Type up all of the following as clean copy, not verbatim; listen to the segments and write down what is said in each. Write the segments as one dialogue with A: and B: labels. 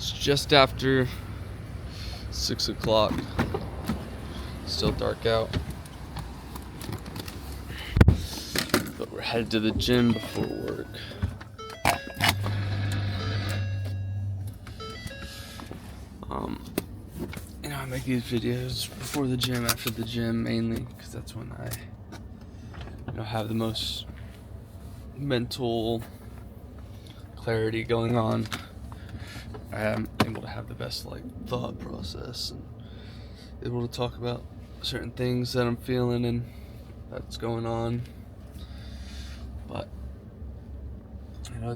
A: It's just after 6 o'clock. Still dark out. But we're headed to the gym before work. I make these videos before the gym, after the gym mainly, because that's when I have the most mental clarity going on. I am able to have the best thought process and able to talk about certain things that I'm feeling and that's going on. But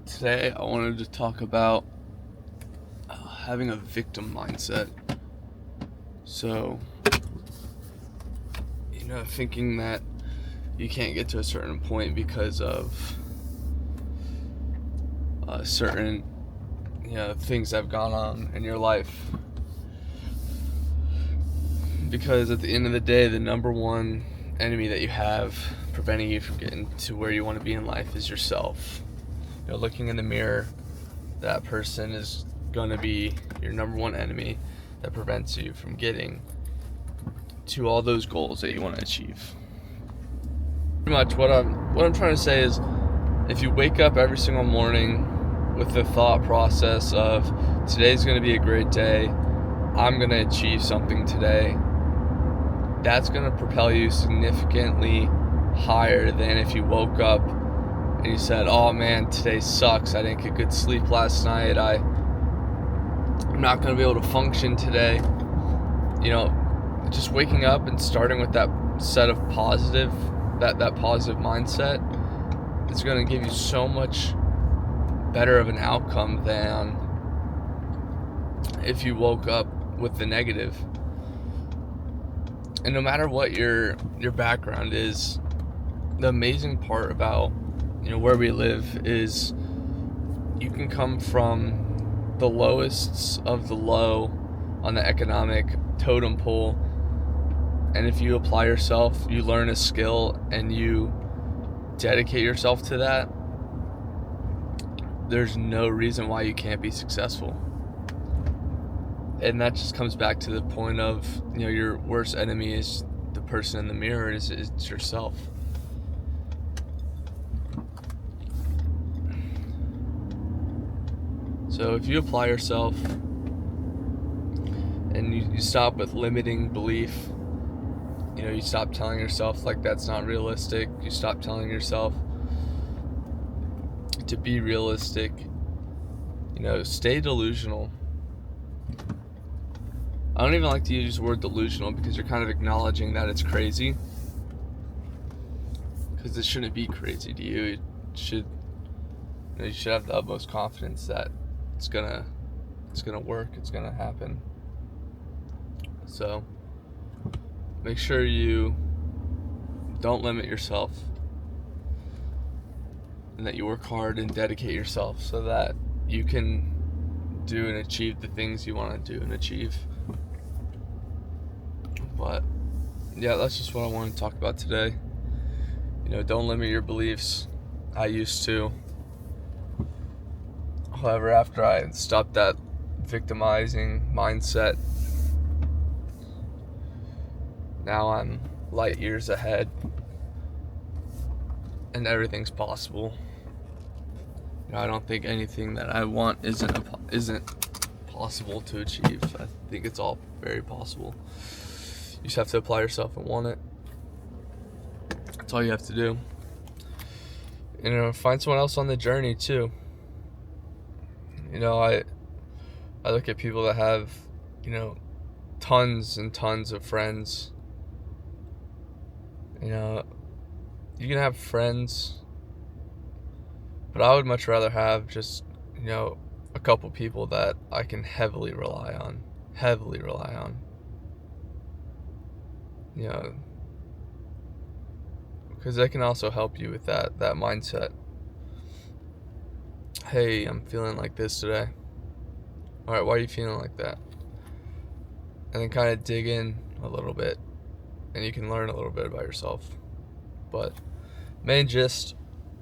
A: today I wanted to talk about having a victim mindset. So, thinking that you can't get to a certain point because of certain things that have gone on in your life. Because at the end of the day, the number one enemy that you have preventing you from getting to where you want to be in life is yourself. Looking in the mirror, that person is going to be your number one enemy that prevents you from getting to all those goals that you want to achieve. Pretty much what I'm trying to say is, if you wake up every single morning with the thought process of today's going to be a great day, I'm going to achieve something today, that's going to propel you significantly higher than if you woke up and you said, oh man, today sucks, I didn't get good sleep last night, I'm not going to be able to function today. Just waking up and starting with that set of positive, that positive mindset is going to give you so much better of an outcome than if you woke up with the negative. And no matter what your background is, the amazing part about where we live is you can come from the lowest of the low on the economic totem pole, and if you apply yourself, you learn a skill and you dedicate yourself to that, there's no reason why you can't be successful. And that just comes back to the point of your worst enemy is the person in the mirror, it's yourself. So if you apply yourself and you stop with limiting belief, you stop telling yourself that's not realistic, you stop telling yourself to be realistic, stay delusional. I don't even like to use the word delusional because you're kind of acknowledging that it's crazy, because it shouldn't be crazy to you. It should, you should have the utmost confidence that it's gonna work, it's gonna happen. So make sure you don't limit yourself and that you work hard and dedicate yourself so that you can do and achieve the things you want to do and achieve. But yeah, that's just what I want to talk about today. Don't limit your beliefs. I used to. However, after I stopped that victimizing mindset, now I'm light years ahead and everything's possible. I don't think anything that I want isn't possible to achieve. I think it's all very possible. You just have to apply yourself and want it. That's all you have to do. Find someone else on the journey too. I look at people that have, tons and tons of friends. You can have friends, but I would much rather have just, a couple people that I can heavily rely on. Because they can also help you with that mindset. Hey, I'm feeling like this today. All right, why are you feeling like that? And then kind of dig in a little bit, and you can learn a little bit about yourself. But main gist,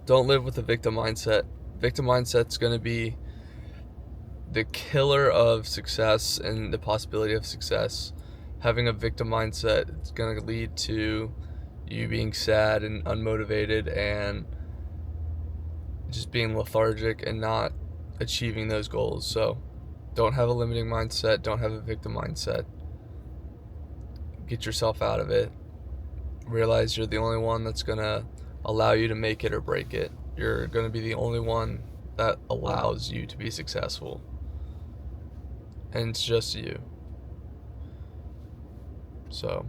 A: don't live with a victim mindset. Victim mindset's going to be the killer of success and the possibility of success. Having a victim mindset is going to lead to you being sad and unmotivated and just being lethargic and not achieving those goals. So don't have a limiting mindset, don't have a victim mindset. Get yourself out of it. Realize you're the only one that's going to allow you to make it or break it. You're going to be the only one that allows you to be successful. And it's just you. So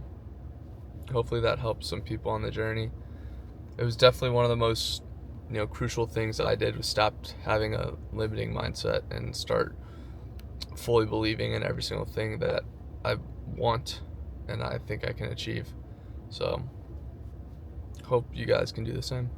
A: hopefully that helps some people on the journey. It was definitely one of the most, crucial things that I did was stop having a limiting mindset and start fully believing in every single thing that I want and I think I can achieve. So hope you guys can do the same.